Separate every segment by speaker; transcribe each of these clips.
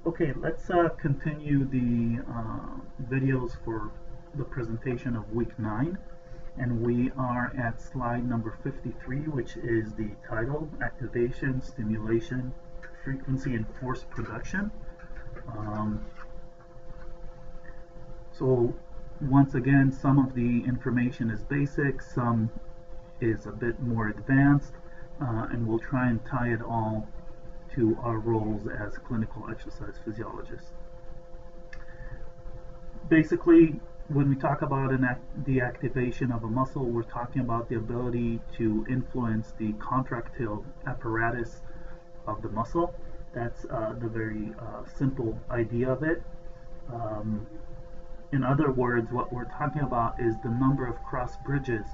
Speaker 1: Okay, let's continue the videos for the presentation of week 9, and we are at slide number 53, which is the title, Activation, Stimulation, Frequency, and Force Production. So once again, some of the information is basic, some is a bit more advanced, and we'll try and tie it all to our roles as clinical exercise physiologists. Basically, when we talk about the activation of a muscle, we're talking about the ability to influence the contractile apparatus of the muscle. That's the very simple idea of it. In other words, what we're talking about is the number of cross bridges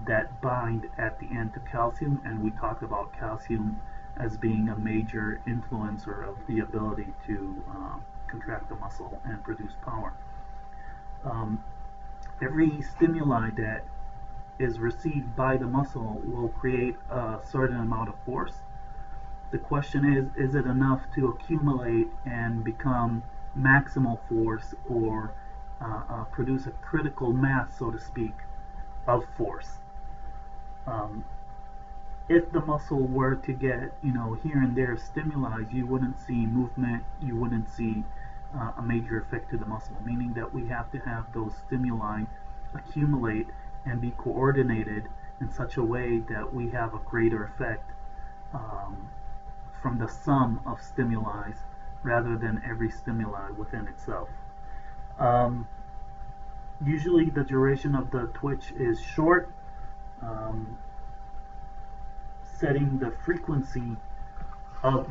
Speaker 1: that bind at the end to calcium, and we talk about calcium as being a major influencer of the ability to contract the muscle and produce power. Every stimuli that is received by the muscle will create a certain amount of force. The question is it enough to accumulate and become maximal force, or produce a critical mass, so to speak, of force? If the muscle were to get, here and there stimuli, you wouldn't see movement, you wouldn't see a major effect to the muscle, meaning that we have to have those stimuli accumulate and be coordinated in such a way that we have a greater effect from the sum of stimuli rather than every stimuli within itself. Usually the duration of the twitch is short. Setting the frequency of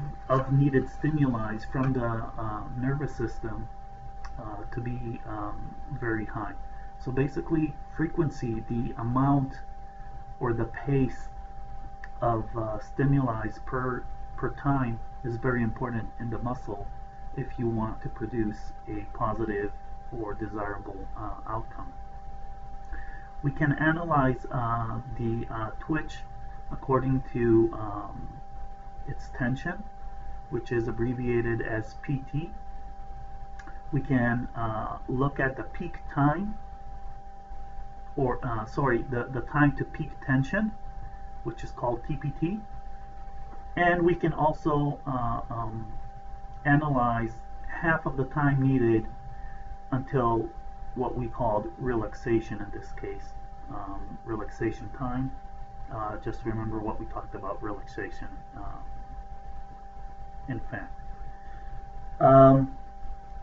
Speaker 1: needed stimuli from the nervous system to be very high. So basically, frequency, the amount or the pace of stimuli per time, is very important in the muscle if you want to produce a positive or desirable outcome. We can analyze the twitch according to its tension, which is abbreviated as PT. We can look at the peak time, or the time to peak tension, which is called TPT. And we can also analyze half of the time needed until what we called relaxation in this case, relaxation time. Just remember what we talked about relaxation in fact.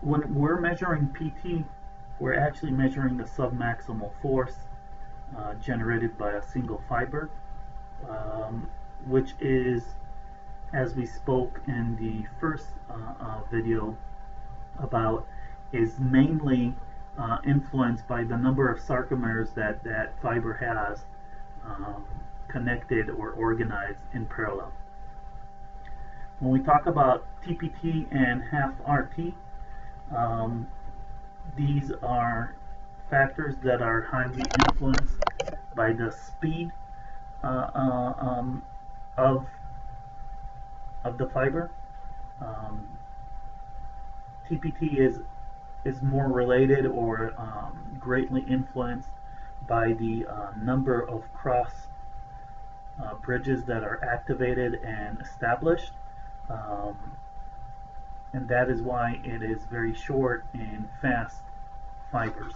Speaker 1: When we're measuring PT, we're actually measuring the submaximal force generated by a single fiber, which is, as we spoke in the first video about, is mainly influenced by the number of sarcomeres that fiber has connected or organized in parallel. When we talk about TPT and half RT, these are factors that are highly influenced by the speed of the fiber. TPT is more related or greatly influenced by the number of cross bridges that are activated and established, and that is why it is very short and fast fibers.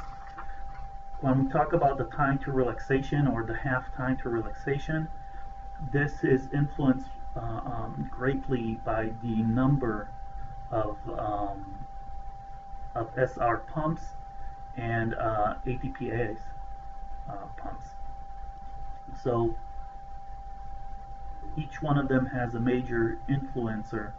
Speaker 1: When we talk about the time to relaxation, or the half time to relaxation, this is influenced greatly by the number of SR pumps and ATPase pumps. So each one of them has a major influencer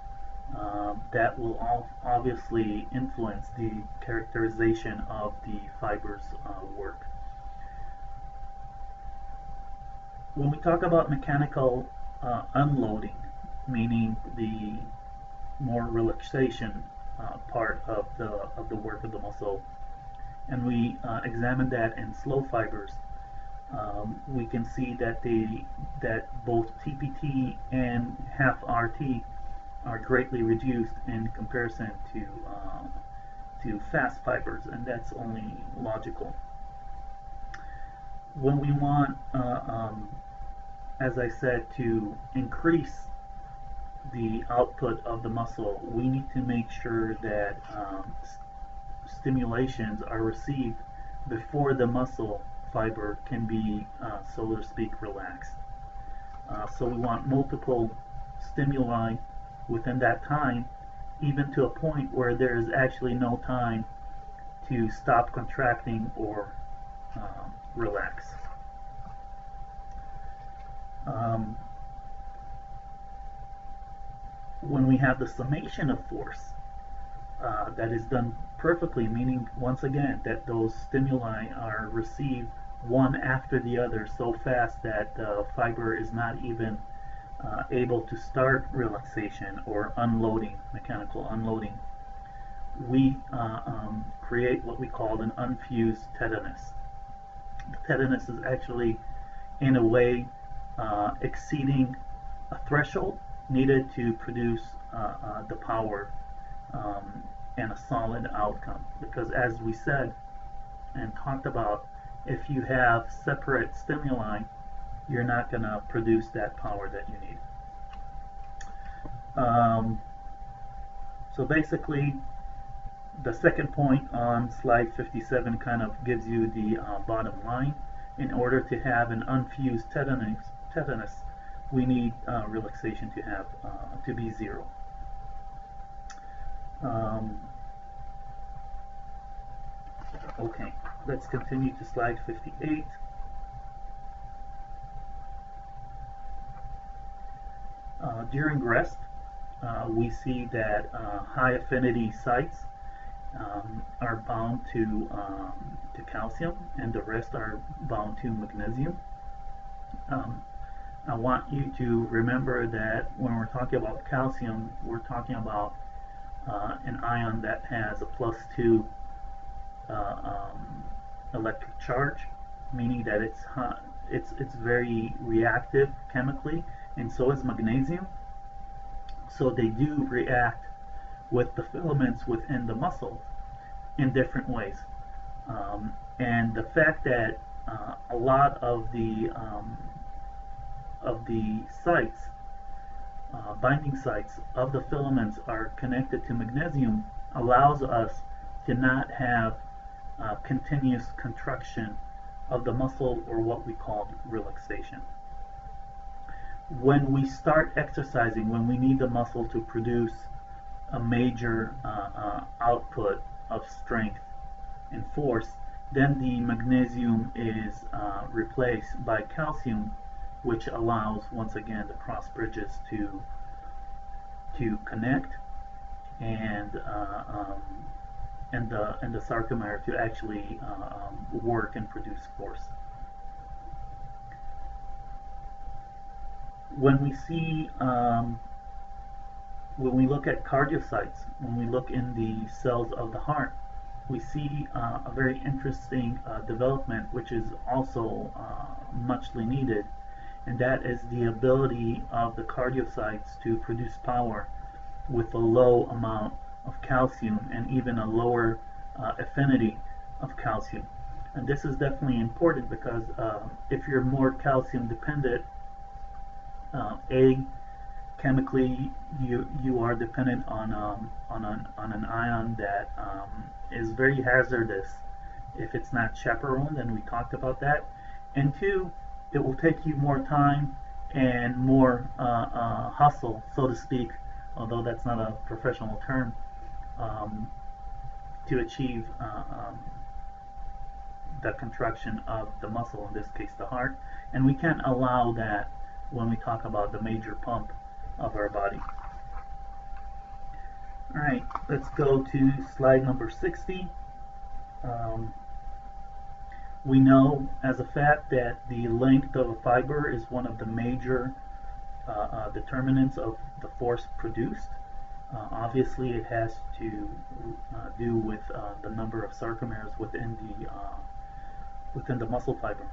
Speaker 1: that will obviously influence the characterization of the fibers work. When we talk about mechanical unloading, meaning the more relaxation part of the work of the muscle, and we examine that in slow fibers, we can see that both TPT and half RT are greatly reduced in comparison to fast fibers, and that's only logical. When we want, as I said, to increase the output of the muscle, we need to make sure that stimulations are received before the muscle fiber can be, so to speak, relaxed. So we want multiple stimuli within that time, even to a point where there is actually no time to stop contracting or relax. When we have the summation of force, that is done perfectly, meaning once again that those stimuli are received one after the other so fast that the fiber is not even able to start relaxation or unloading, mechanical unloading. We create what we call an unfused tetanus. The tetanus is actually, in a way, exceeding a threshold needed to produce the power and a solid outcome. Because as we said and talked about, if you have separate stimuli, you're not going to produce that power that you need. So basically, the second point on slide 57 kind of gives you the bottom line. In order to have an unfused tetanus, we need relaxation to be zero. Okay, let's continue to slide 58. During rest, we see that high affinity sites are bound to calcium, and the rest are bound to magnesium. I want you to remember that when we're talking about calcium, we're talking about an ion that has a +2 electric charge, meaning that it's very reactive chemically, and so is magnesium. So they do react with the filaments within the muscle in different ways. And the fact that a lot of the sites, binding sites of the filaments are connected to magnesium allows us to not have continuous contraction of the muscle, or what we call relaxation. When we start exercising, when we need the muscle to produce a major output of strength and force, then the magnesium is replaced by calcium, which allows, once again, the cross bridges to connect, and the sarcomere to actually work and produce force. When we see, when we look at cardiocytes, when we look in the cells of the heart, we see a very interesting development, which is also muchly needed, and that is the ability of the cardiocytes to produce power with a low amount of calcium and even a lower affinity of calcium. And this is definitely important because if you're more calcium dependent, chemically you are dependent on an ion that is very hazardous if it's not chaperoned, and we talked about that. And two, it will take you more time and more hustle, so to speak, although that's not a professional term, to achieve the contraction of the muscle, in this case the heart, and we can't allow that when we talk about the major pump of our body. Alright, let's go to slide number 60. We know as a fact that the length of a fiber is one of the major determinants of the force produced. Obviously it has to do with the number of sarcomeres within the muscle fiber.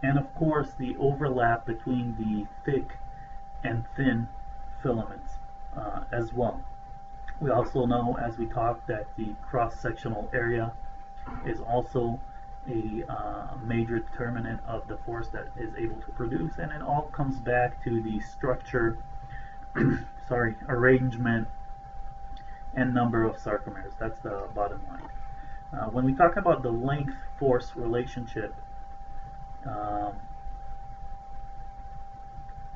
Speaker 1: And of course the overlap between the thick and thin filaments as well. We also know, as we talked, that the cross-sectional area is also a major determinant of the force that is able to produce, and it all comes back to the structure, arrangement, and number of sarcomeres. That's the bottom line. When we talk about the length-force relationship,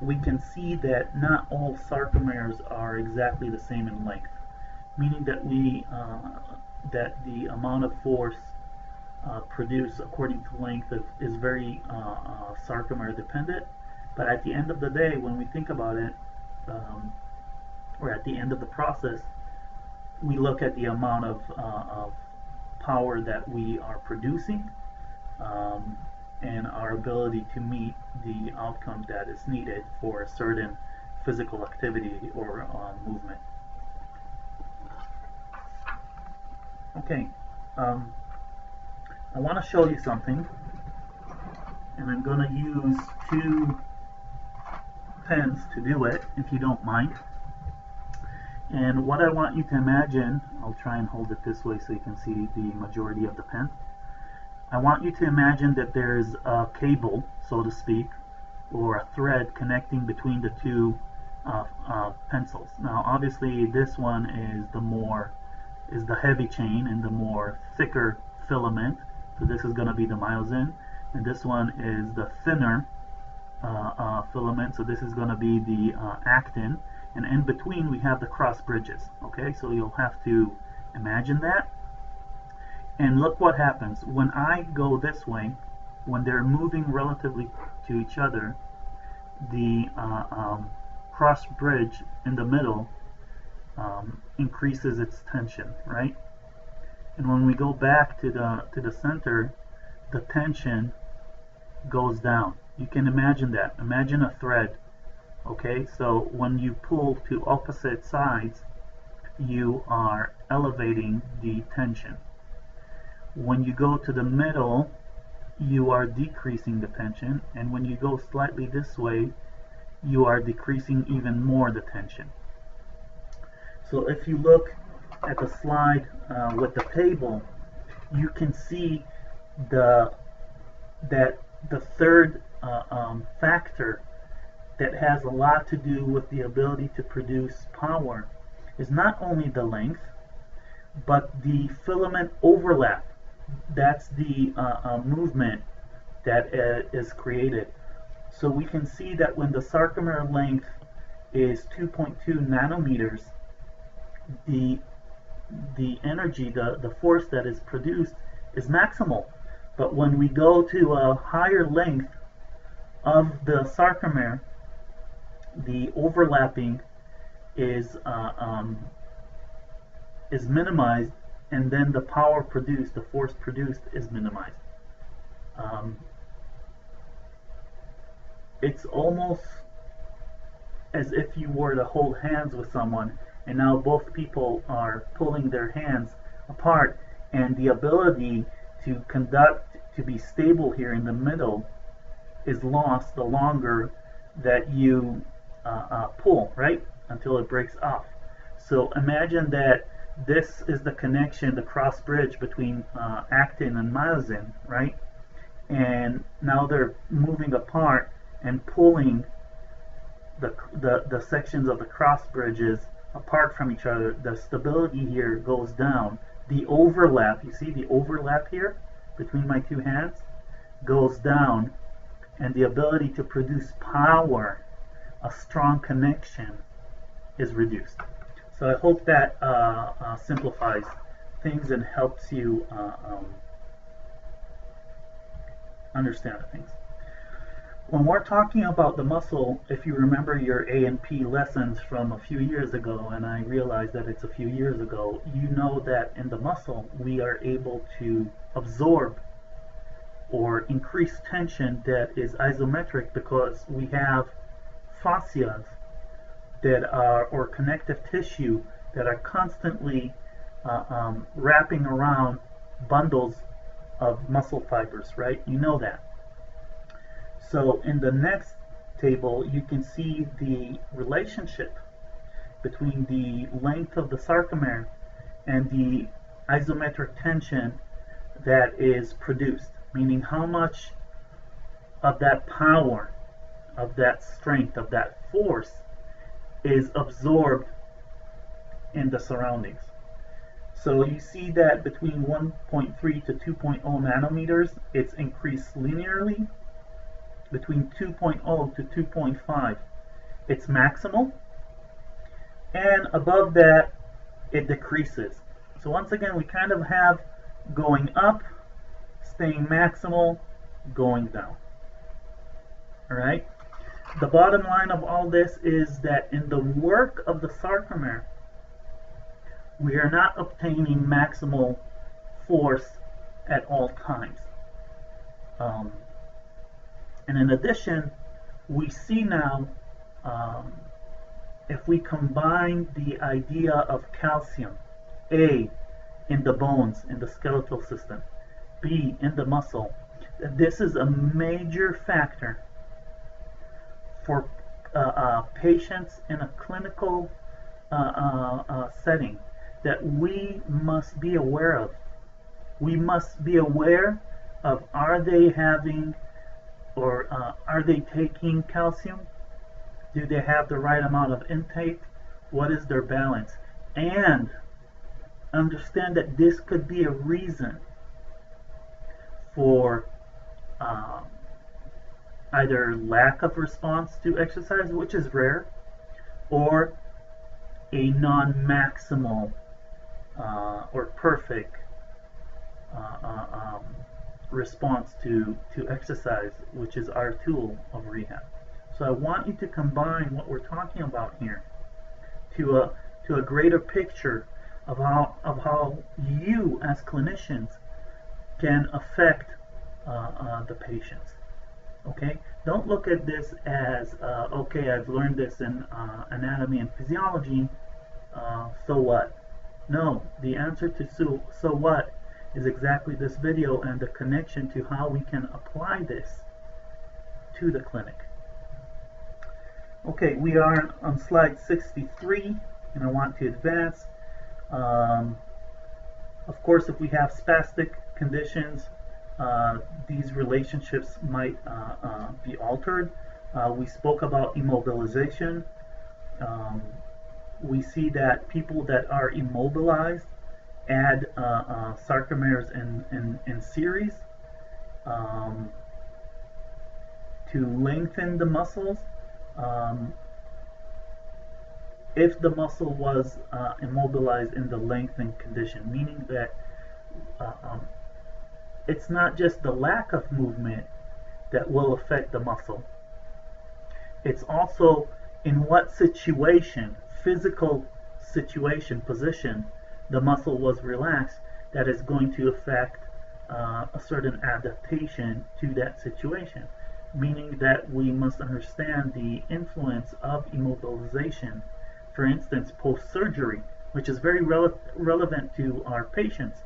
Speaker 1: we can see that not all sarcomeres are exactly the same in length, meaning that that the amount of force produced according to length is very sarcomere dependent. But at the end of the day, when we think about it, or at the end of the process, we look at the amount of power that we are producing, and our ability to meet the outcome that is needed for a certain physical activity or movement. Okay, I want to show you something, and I'm going to use 2 pens to do it, if you don't mind. And what I want you to imagine, I'll try and hold it this way so you can see the majority of the pen. I want you to imagine that there's a cable, so to speak, or a thread connecting between the 2 pencils. Now, obviously, this one is the heavy chain and the more thicker filament. So this is going to be the myosin, and this one is the thinner filament. So this is going to be the actin, and in between we have the cross bridges. Okay, so you'll have to imagine that. And look what happens when I go this way. When they're moving relatively to each other, the cross bridge in the middle increases its tension, right? And when we go back to the center, the tension goes down. You can imagine that. Imagine a thread. Okay, so when you pull to opposite sides, you are elevating the tension. When you go to the middle, you are decreasing the tension, and when you go slightly this way, you are decreasing even more the tension. So if you look at the slide with the table, you can see that the third factor that has a lot to do with the ability to produce power is not only the length, but the filament overlap. That's the movement that is created. So we can see that when the sarcomere length is 2.2 nanometers, the energy, the force that is produced is maximal. But when we go to a higher length of the sarcomere, the overlapping is minimized, and then the power produced, the force produced, is minimized. It's almost as if you were to hold hands with someone, and now both people are pulling their hands apart, and the ability to be stable here in the middle is lost the longer that you pull, right? Until it breaks off. So imagine that this is the connection, the cross bridge between actin and myosin, right? And now they're moving apart and pulling the sections of the cross bridges apart from each other. The stability here goes down. The overlap, you see the overlap here between my 2 hands, goes down, and the ability to produce power, a strong connection, is reduced. So I hope that simplifies things and helps you understand things. When we're talking about the muscle, if you remember your A&P lessons from a few years ago, and I realize that it's a few years ago, you know that in the muscle we are able to absorb or increase tension that is isometric because we have fascias that are, or connective tissue, that are constantly wrapping around bundles of muscle fibers, right? You know that. So in the next table, you can see the relationship between the length of the sarcomere and the isometric tension that is produced, meaning how much of that power, of that strength, of that force is absorbed in the surroundings. So you see that between 1.3 to 2.0 nanometers, it's increased linearly. Between 2.0 to 2.5, it's maximal. And above that, it decreases. So once again, we kind of have going up, staying maximal, going down. All right? The bottom line of all this is that in the work of the sarcomere, we are not obtaining maximal force at all times. And in addition, we see now, if we combine the idea of calcium, A, in the bones, in the skeletal system, B, in the muscle, this is a major factor for patients in a clinical setting that we must be aware of. We must be aware of, are they having or are they taking calcium? Do they have the right amount of intake? What is their balance? And understand that this could be a reason for either lack of response to exercise, which is rare, or a non-maximal or perfect response to exercise, which is our tool of rehab. So I want you to combine what we're talking about here to a greater picture of how you as clinicians can affect the patients. Okay, don't look at this as okay, I've learned this in anatomy and physiology, so what? No, the answer to so what is exactly this video and the connection to how we can apply this to the clinic. Okay, we are on slide 63, and I want to advance. Of course, if we have spastic conditions, these relationships might be altered. We spoke about immobilization. We see that people that are immobilized add sarcomeres in series to lengthen the muscles. If the muscle was immobilized in the lengthened condition, meaning that it's not just the lack of movement that will affect the muscle. It's also in what situation, physical situation, position, the muscle was relaxed that is going to affect a certain adaptation to that situation. Meaning that we must understand the influence of immobilization, for instance, post-surgery, which is very relevant to our patients,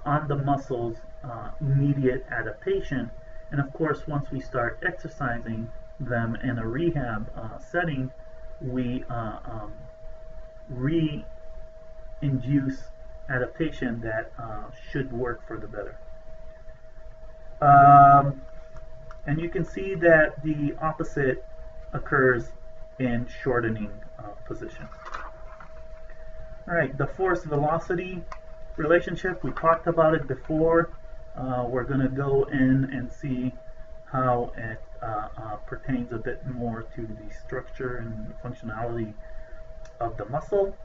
Speaker 1: on the muscle's immediate adaptation. And of course, once we start exercising them in a rehab setting, we re-induce adaptation that should work for the better. And you can see that the opposite occurs in shortening positions. All right, the force-velocity relationship, we talked about it before. We're going to go in and see how it pertains a bit more to the structure and functionality of the muscle.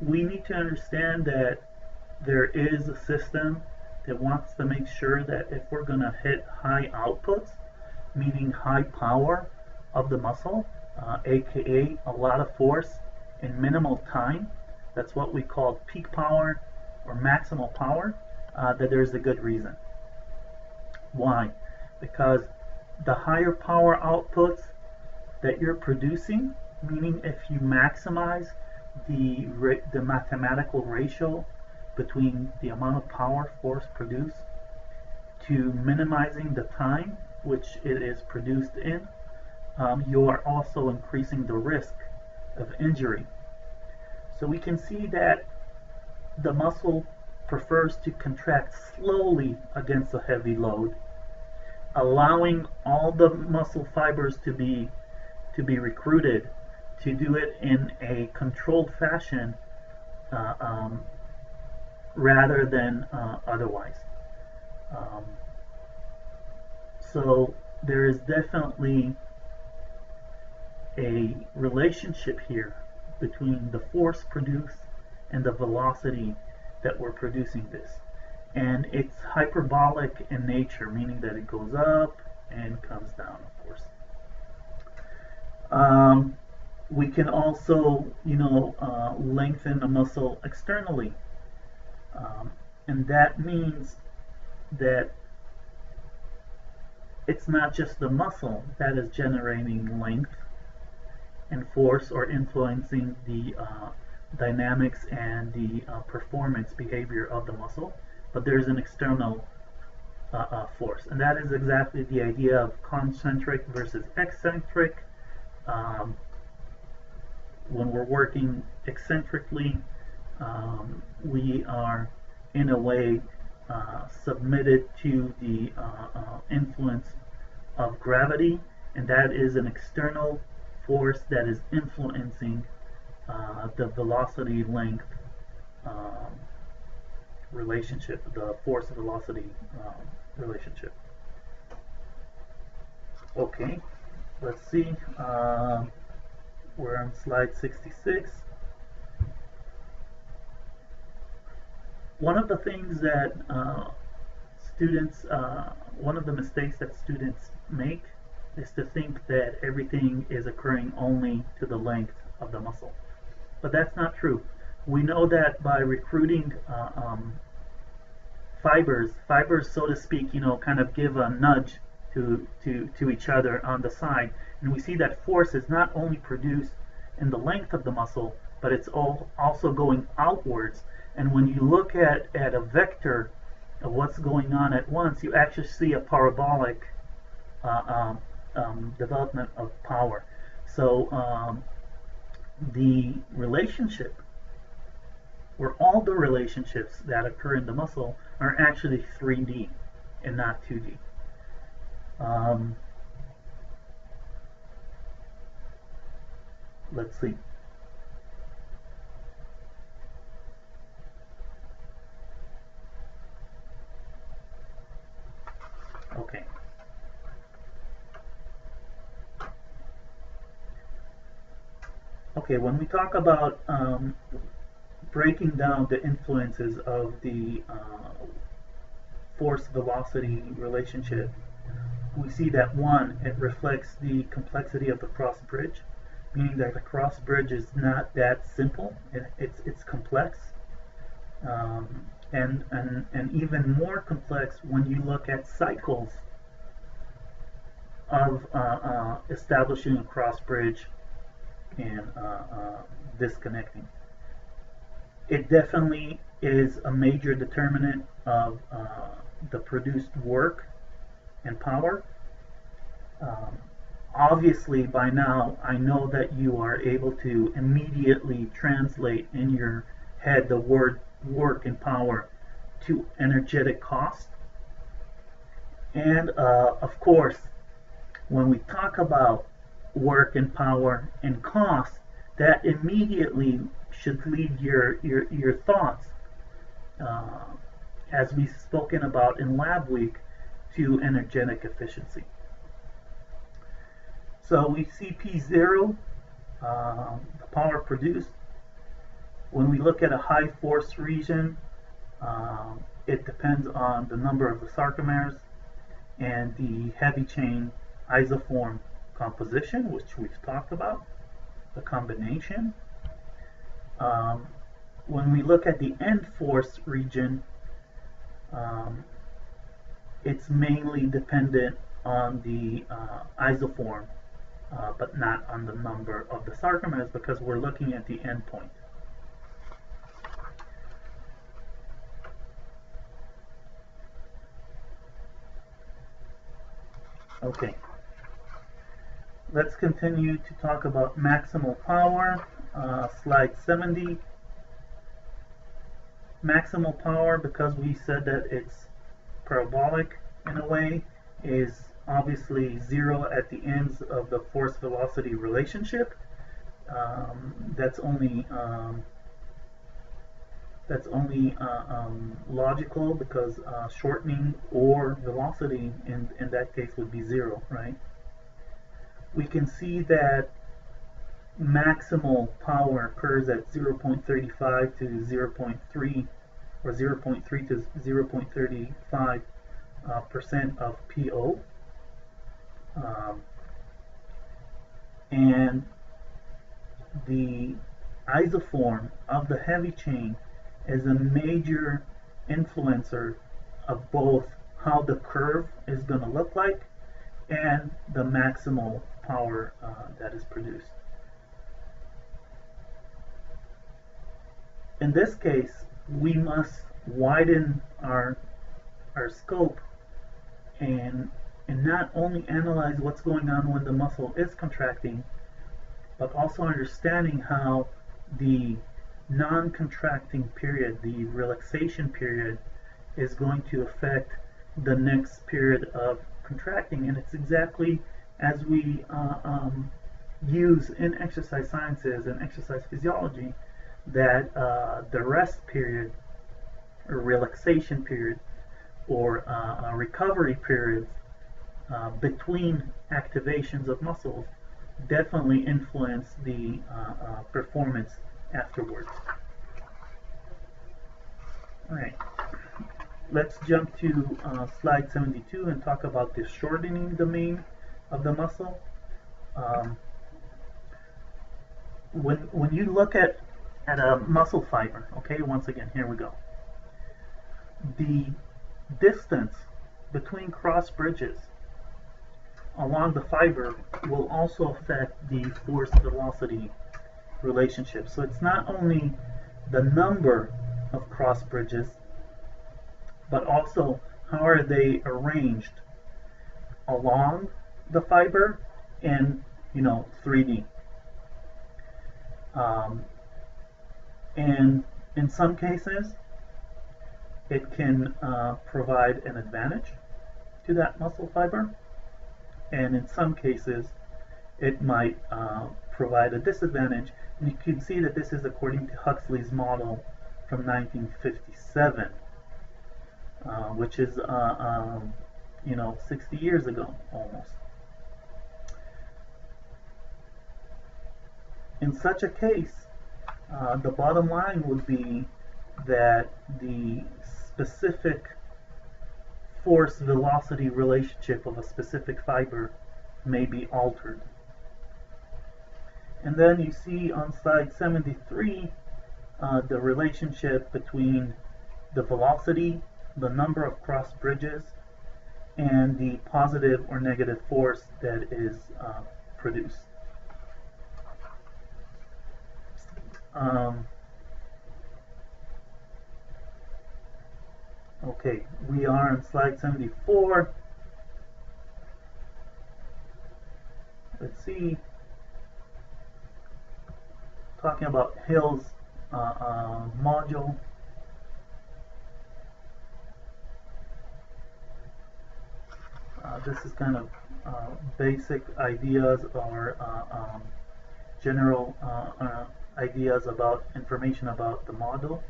Speaker 1: We need to understand that there is a system that wants to make sure that if we're going to hit high outputs, meaning high power of the muscle, aka a lot of force in minimal time, that's what we call peak power or maximal power, that there's a good reason. Why? Because the higher power outputs that you're producing, meaning if you maximize the mathematical ratio between the amount of power force produced to minimizing the time which it is produced in, you are also increasing the risk of injury. So we can see that the muscle prefers to contract slowly against a heavy load, allowing all the muscle fibers to be recruited to do it in a controlled fashion rather than otherwise. So there is definitely a relationship here between the force produced and the velocity that we're producing this. And it's hyperbolic in nature, meaning that it goes up and comes down, of course. We can also, lengthen a muscle externally. And that means that it's not just the muscle that is generating length and force or influencing the dynamics and the performance behavior of the muscle, but there's an external force. And that is exactly the idea of concentric versus eccentric. When we're working eccentrically, we are in a way submitted to the influence of gravity, and that is an external force that is influencing the velocity length relationship, the force velocity relationship. Okay, let's see. We're on slide 66. One of the things that one of the mistakes that students make is to think that everything is occurring only to the length of the muscle. But that's not true. We know that by recruiting fibers, so to speak, kind of give a nudge to each other on the side, and we see that force is not only produced in the length of the muscle, but it's also going outwards. And when you look at a vector of what's going on at once, you actually see a parabolic development of power. So the relationship, where all the relationships that occur in the muscle are actually 3D and not 2D. Let's see. Okay. Okay, when we talk about breaking down the influences of the force-velocity relationship, we see that one, it reflects the complexity of the cross bridge, meaning that the cross bridge is not that simple. It's complex, and even more complex when you look at cycles of establishing a cross bridge and disconnecting. It definitely is a major determinant of the produced work and power. Obviously, by now, I know that you are able to immediately translate in your head the word work and power to energetic cost. And of course, when we talk about work and power and cost, that immediately should lead your thoughts, as we've spoken about in Lab Week, to energetic efficiency. So we see P0, the power produced. When we look at a high force region, it depends on the number of the sarcomeres and the heavy chain isoform composition, which we've talked about, the combination. When we look at the end force region, it's mainly dependent on the isoform, but not on the number of the sarcomeres, because we're looking at the end point. Okay, let's continue to talk about maximal power. Slide 70. Maximal power, because we said that it's parabolic in a way, is obviously zero at the ends of the force-velocity relationship. That's only logical, because shortening or velocity in that case would be zero, right? We can see that maximal power occurs at 0.35 to 0.3 or 0.3 to 0.35 percent of PO, and the isoform of the heavy chain is a major influencer of both how the curve is going to look like and the maximal power that is produced. In this case, we must widen our scope and not only analyze what's going on when the muscle is contracting, but also understanding how the non-contracting period, the relaxation period, is going to affect the next period of contracting. And it's exactly as we use in exercise sciences and exercise physiology, that the rest period or relaxation period or a recovery period between activations of muscles definitely influence the performance afterwards. Alright, let's jump to slide 72 and talk about the shortening domain of the muscle. When you look at a muscle fiber, okay, once again, here we go. The distance between cross bridges along the fiber will also affect the force-velocity relationship. So it's not only the number of cross bridges, but also how are they arranged along the fiber in 3D. And in some cases, it can provide an advantage to that muscle fiber, and in some cases, it might provide a disadvantage. And you can see that this is according to Huxley's model from 1957, which is 60 years ago almost. In such a case, the bottom line would be that the specific force-velocity relationship of a specific fiber may be altered. And then you see on slide 73 the relationship between the velocity, the number of cross bridges, and the positive or negative force that is produced. Okay, we are on slide 74. Let's see. Talking about Hill's module. This is kind of basic ideas or general ideas about information about the model.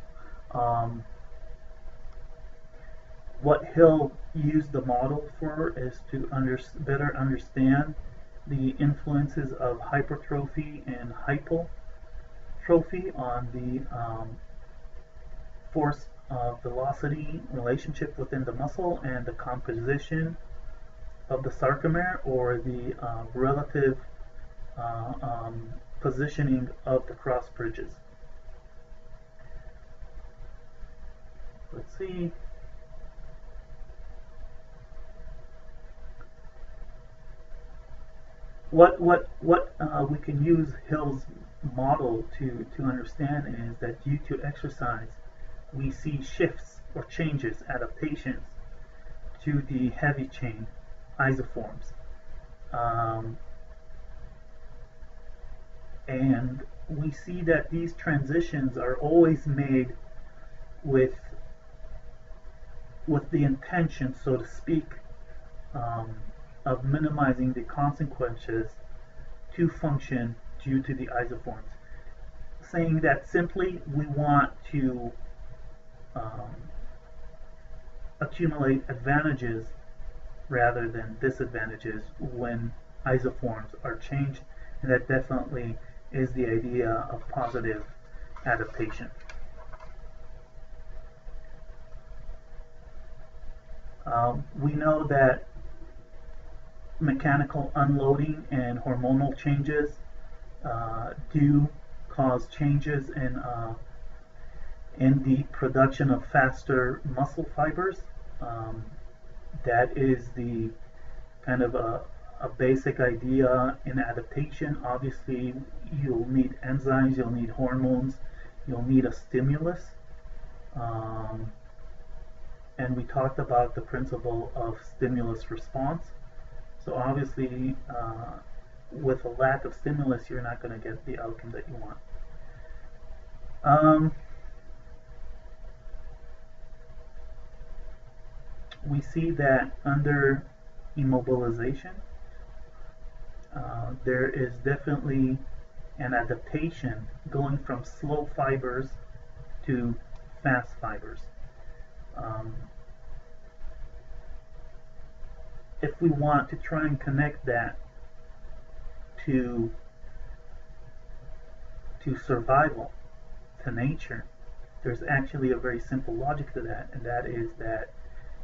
Speaker 1: What Hill used the model for is to better understand the influences of hypertrophy and hypotrophy on the force velocity relationship within the muscle and the composition of the sarcomere, or the relative positioning of the cross bridges. Let's see. What we can use Hill's model to understand is that due to exercise, we see shifts or changes, adaptations to the heavy chain isoforms. Um, and we see that these transitions are always made with the intention, so to speak, um, of minimizing the consequences to function due to the isoforms. Saying that simply, we want to accumulate advantages rather than disadvantages when isoforms are changed, and that definitely is the idea of positive adaptation. We know that mechanical unloading and hormonal changes do cause changes in the production of faster muscle fibers. That is the kind of a basic idea in adaptation. Obviously, you'll need enzymes, you'll need hormones, you'll need a stimulus. And we talked about the principle of stimulus response. So obviously, with a lack of stimulus, you're not going to get the outcome that you want. We see that under immobilization, there is definitely an adaptation going from slow fibers to fast fibers. If we want to try and connect that to survival, to nature, there's actually a very simple logic to that, and that is that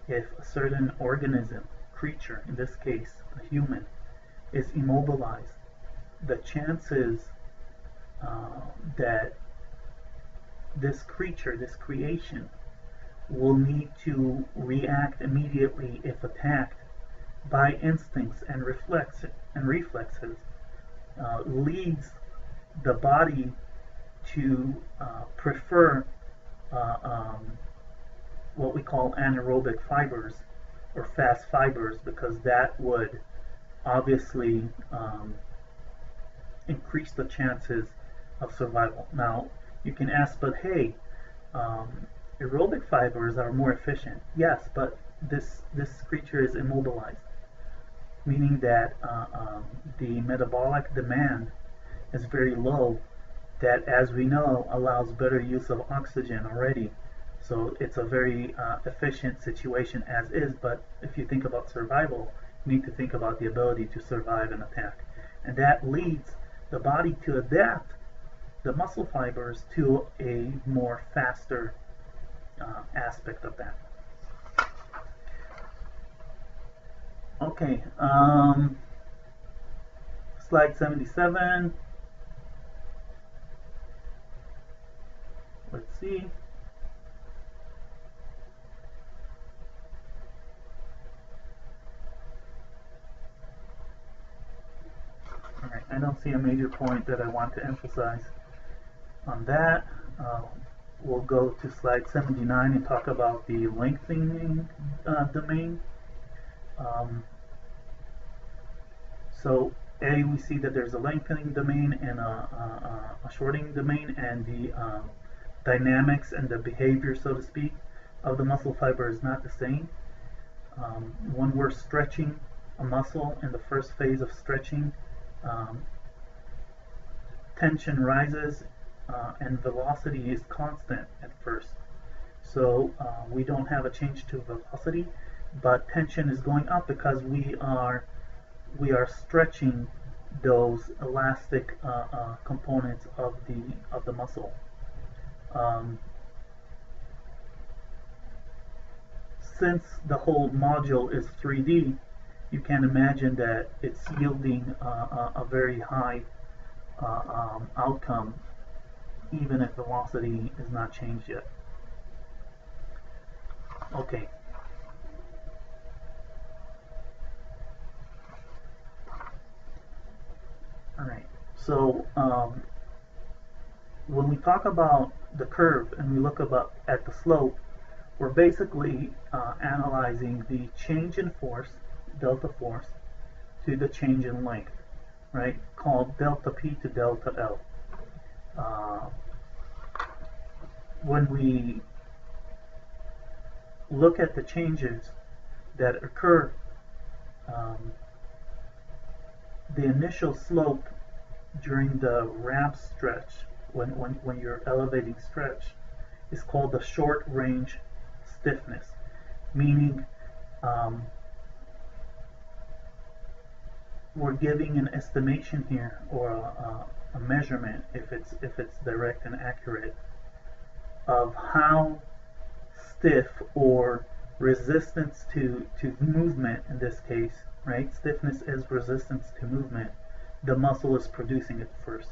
Speaker 1: if a certain organism, creature, in this case a human, is immobilized, the chances that this creature, this creation, will need to react immediately if attacked by instincts and reflexes leads the body to prefer what we call anaerobic fibers or fast fibers, because that would obviously increase the chances of survival. Now, you can ask, but hey, aerobic fibers are more efficient. Yes, but this creature is immobilized, meaning that the metabolic demand is very low, that, as we know, allows better use of oxygen already. So it's a very efficient situation as is, but if you think about survival, you need to think about the ability to survive an attack. And that leads the body to adapt the muscle fibers to a more faster aspect of that. Okay, slide 77. Let's see. Alright, I don't see a major point that I want to emphasize on that. We'll go to slide 79 and talk about the lengthening domain. So we see that there's a lengthening domain and a shortening domain, and the dynamics and the behavior, so to speak, of the muscle fiber is not the same. When we're stretching a muscle in the first phase of stretching, tension rises and velocity is constant at first. So we don't have a change to velocity, but tension is going up because we are stretching those elastic components of the muscle. Since the whole module is 3D, you can imagine that it's yielding a very high outcome, even if velocity is not changed yet. Okay. Alright, so when we talk about the curve and we look at the slope, we're basically analyzing the change in force, delta force, to the change in length, right? Called delta P to delta L. When we look at the changes that occur, the initial slope during the ramp stretch, when you're elevating stretch, is called the short range stiffness, meaning we're giving an estimation here, or a measurement, if it's direct and accurate, of how stiff, or resistance to movement in this case, right? Stiffness is resistance to movement. The muscle is producing it first.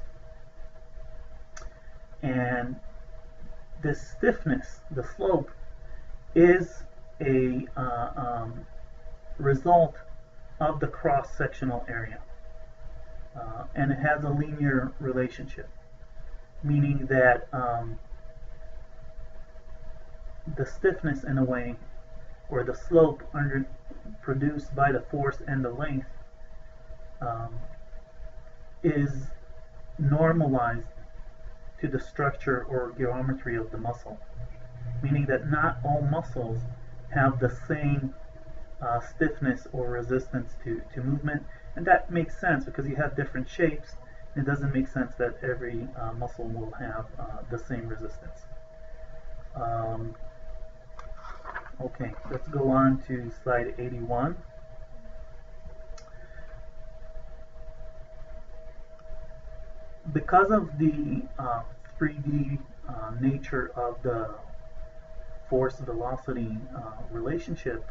Speaker 1: And this stiffness, the slope, is a result of the cross-sectional area. And it has a linear relationship, meaning that the stiffness, in a way, or the slope produced by the force and the length, is normalized to the structure or geometry of the muscle, meaning that not all muscles have the same stiffness or resistance to movement. And that makes sense because you have different shapes. It doesn't make sense that every muscle will have the same resistance. Okay, let's go on to slide 81. Because of the 3D nature of the force-velocity relationship,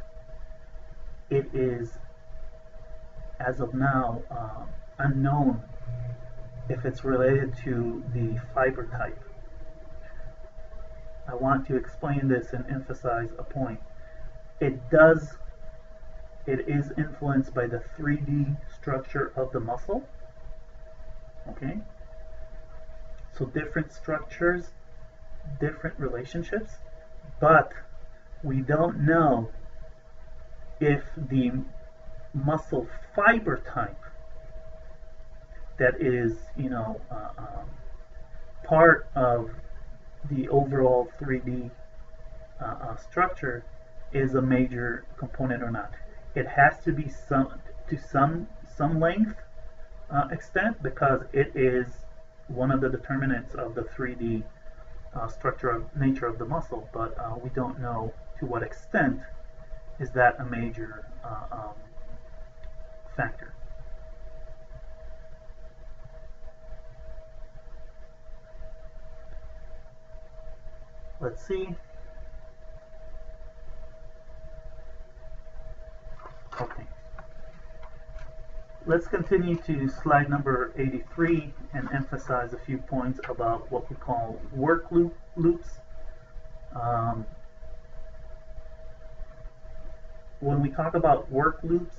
Speaker 1: it is, as of now, unknown if it's related to the fiber type. I want to explain this and emphasize a point. It is influenced by the 3D structure of the muscle. Okay? So different structures, different relationships, but we don't know if the muscle fiber type that is, part of the overall 3D structure is a major component or not. It has to be some length extent, because it is one of the determinants of the 3D nature of the muscle, but we don't know to what extent is that a major factor. Let's see. Okay. Let's continue to slide number 83 and emphasize a few points about what we call work loops. When we talk about work loops,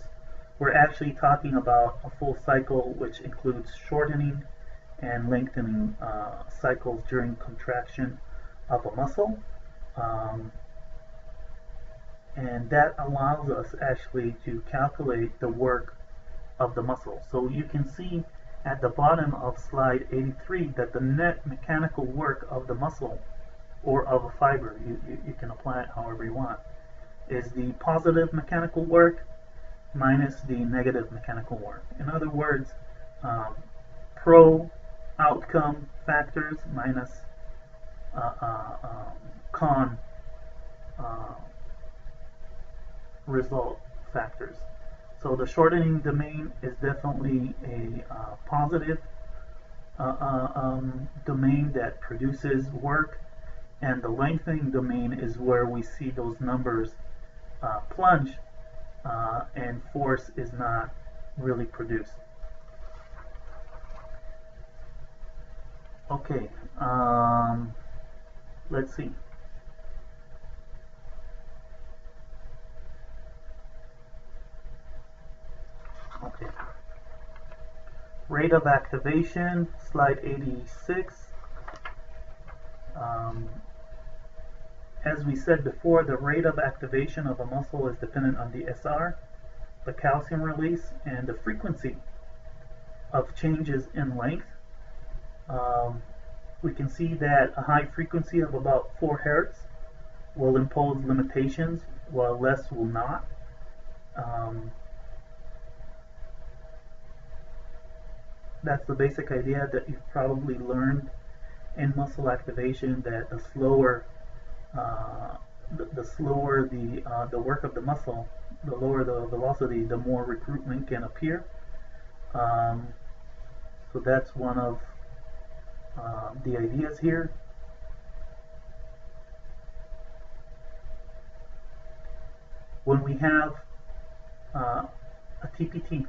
Speaker 1: we're actually talking about a full cycle, which includes shortening and lengthening cycles during contraction of a muscle. And that allows us actually to calculate the work of the muscle. So you can see at the bottom of slide 83 that the net mechanical work of the muscle, or of a fiber, you can apply it however you want, is the positive mechanical work minus the negative mechanical work. In other words, pro outcome factors minus con result factors. So the shortening domain is definitely a positive domain that produces work, and the lengthening domain is where we see those numbers plunge and force is not really produced. Okay, let's see. Okay. Rate of activation, slide 86. As we said before, the rate of activation of a muscle is dependent on the SR, the calcium release and the frequency of changes in length. We can see that a high frequency of about 4 Hz will impose limitations, while less will not. That's the basic idea that you've probably learned in muscle activation, that the slower the work of the muscle, the lower the velocity, the more recruitment can appear. So that's one of the ideas here. When we have a TPT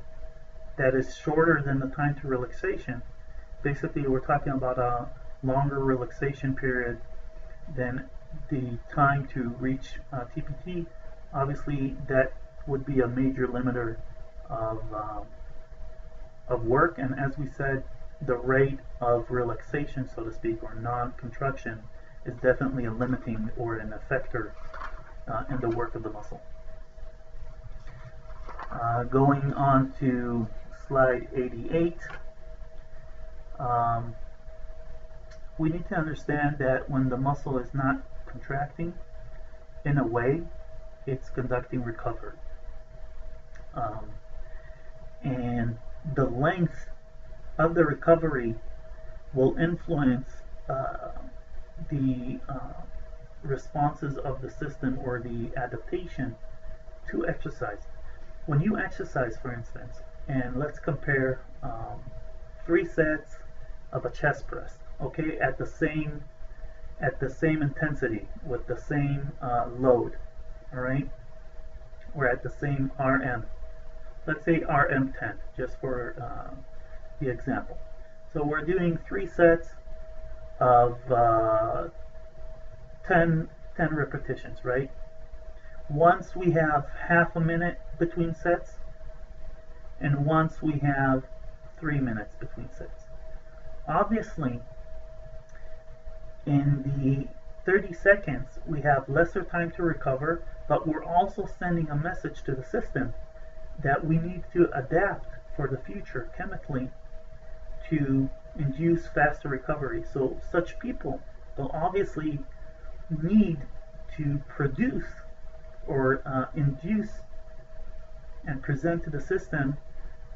Speaker 1: that is shorter than the time to relaxation, basically we're talking about a longer relaxation period than the time to reach TPT. Obviously that would be a major limiter of work, and as we said, the rate of relaxation, so to speak, or non-contraction, is definitely a limiting or an effector in the work of the muscle. Going on to slide 88, we need to understand that when the muscle is not contracting, in a way, it's conducting recovery. And the length of the recovery will influence the responses of the system, or the adaptation to exercise. When you exercise, for instance, and let's compare 3 sets of a chest press, okay, at the same intensity with the same load, all right, or at the same RM. Let's say RM10, just for the example. So we're doing 3 sets of 10 repetitions, right? Once we have half a minute between sets, and once we have 3 minutes between sets. Obviously, in the 30 seconds, we have lesser time to recover, but we're also sending a message to the system that we need to adapt for the future chemically to induce faster recovery. So such people will obviously need to produce or induce and present to the system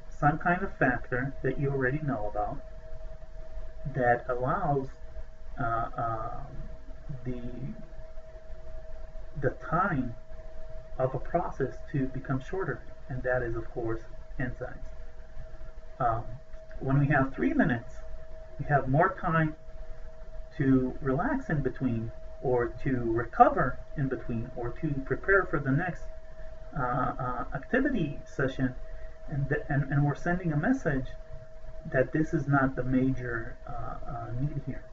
Speaker 1: some kind of factor that you already know about that allows the time of a process to become shorter, and that is, of course, enzymes. When we have 3 minutes, we have more time to relax in between, or to recover in between, or to prepare for the next activity session, and we're sending a message that this is not the major need here.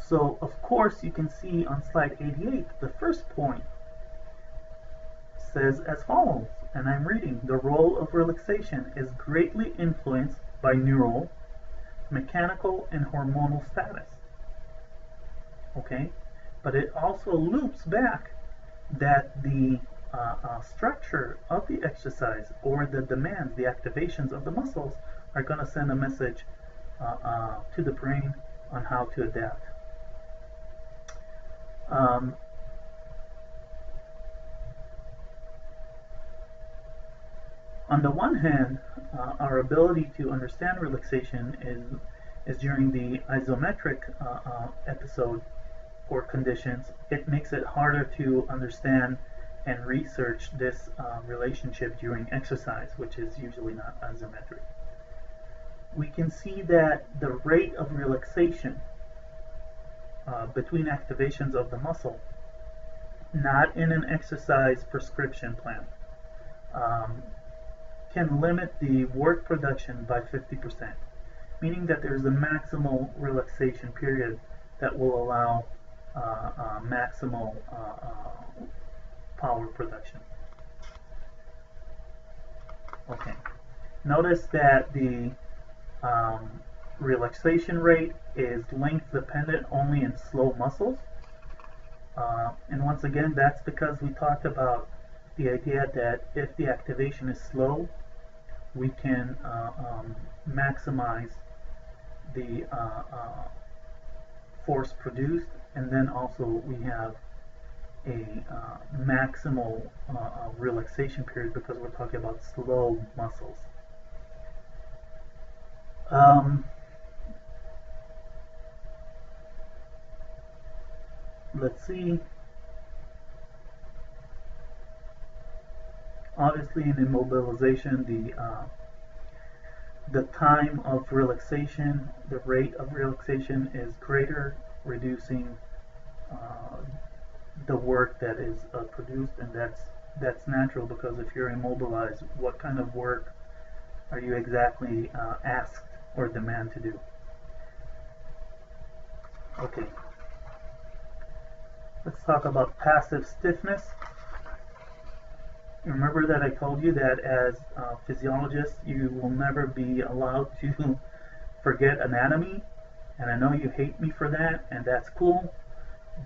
Speaker 1: So, of course, you can see on slide 88, the first point says as follows, and I'm reading: the role of relaxation is greatly influenced by neural, mechanical, and hormonal status. Okay? But it also loops back that the structure of the exercise, or the demands, the activations of the muscles, are going to send a message to the brain on how to adapt. On the one hand, our ability to understand relaxation is during the isometric episode or conditions. It makes it harder to understand and research this relationship during exercise, which is usually not isometric. We can see that the rate of relaxation between activations of the muscle, not in an exercise prescription plan, can limit the work production by 50%, meaning that there's a maximal relaxation period that will allow maximal power production. Okay, notice that the relaxation rate is length dependent only in slow muscles, and once again, that's because we talked about the idea that if the activation is slow, we can maximize the force produced, and then also we have a maximal relaxation period because we're talking about slow muscles. Let's see. Obviously, in immobilization, the time of relaxation, the rate of relaxation is greater, reducing the work that is produced, and that's natural because if you're immobilized, what kind of work are you exactly asked or demand to do? Okay. Let's talk about passive stiffness. Remember that I told you that as physiologists, you will never be allowed to forget anatomy, and I know you hate me for that, and that's cool,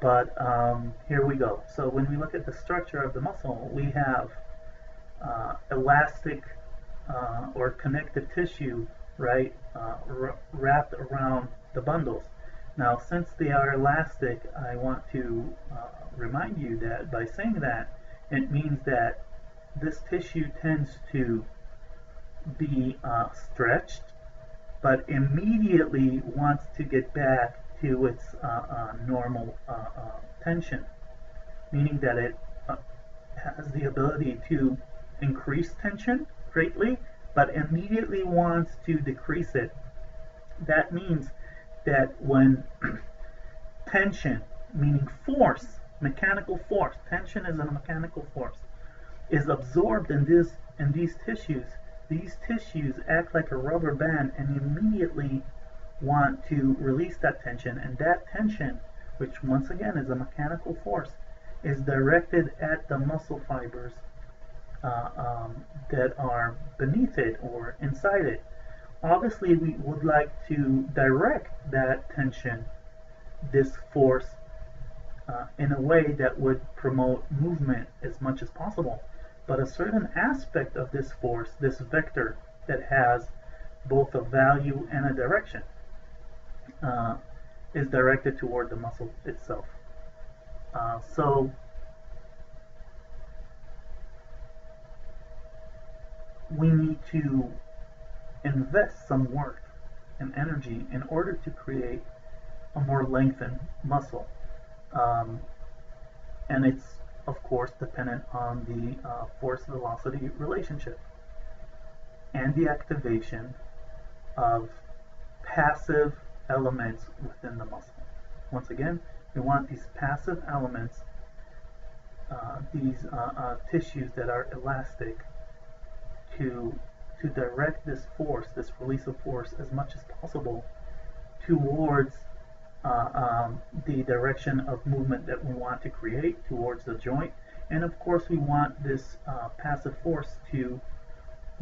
Speaker 1: but here we go. So when we look at the structure of the muscle, we have elastic or connective tissue, right, wrapped around the bundles. Now, since they are elastic, I want to remind you that by saying that, it means that this tissue tends to be stretched, but immediately wants to get back to its normal tension, meaning that it has the ability to increase tension greatly, but immediately wants to decrease it. That means that when tension, meaning force, mechanical force, tension is a mechanical force, is absorbed in these tissues act like a rubber band and immediately want to release that tension, and that tension, which once again is a mechanical force, is directed at the muscle fibers that are beneath it or inside it. Obviously, we would like to direct that tension, this force, in a way that would promote movement as much as possible. But a certain aspect of this force, this vector that has both a value and a direction, is directed toward the muscle itself. So we need to invest some work and energy in order to create a more lengthened muscle. And it's, of course, dependent on the force-velocity relationship and the activation of passive elements within the muscle. Once again, we want these passive elements, these tissues that are elastic, to direct this force, this release of force, as much as possible towards the direction of movement that we want to create, towards the joint. And of course, we want this passive force to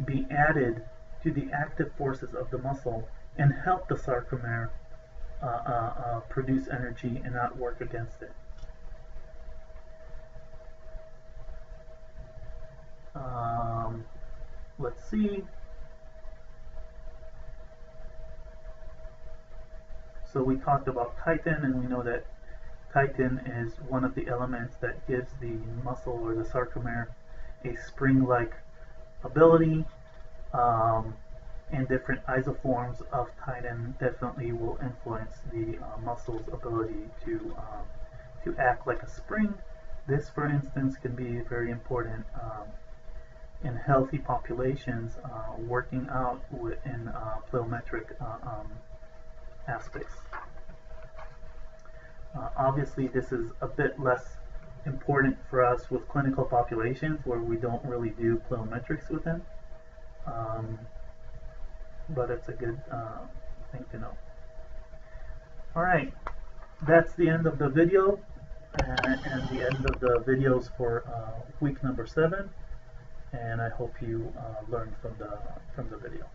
Speaker 1: be added to the active forces of the muscle and help the sarcomere produce energy and not work against it. Let's see. So we talked about chitin, and we know that chitin is one of the elements that gives the muscle or the sarcomere a spring-like ability, and different isoforms of chitin definitely will influence the muscle's ability to act like a spring. This, for instance, can be very important in healthy populations working out in plyometric aspects. Obviously, this is a bit less important for us with clinical populations where we don't really do plyometrics with them, but it's a good thing to know. Alright, that's the end of the video and the end of the videos for week number 7, and I hope you learned from the video.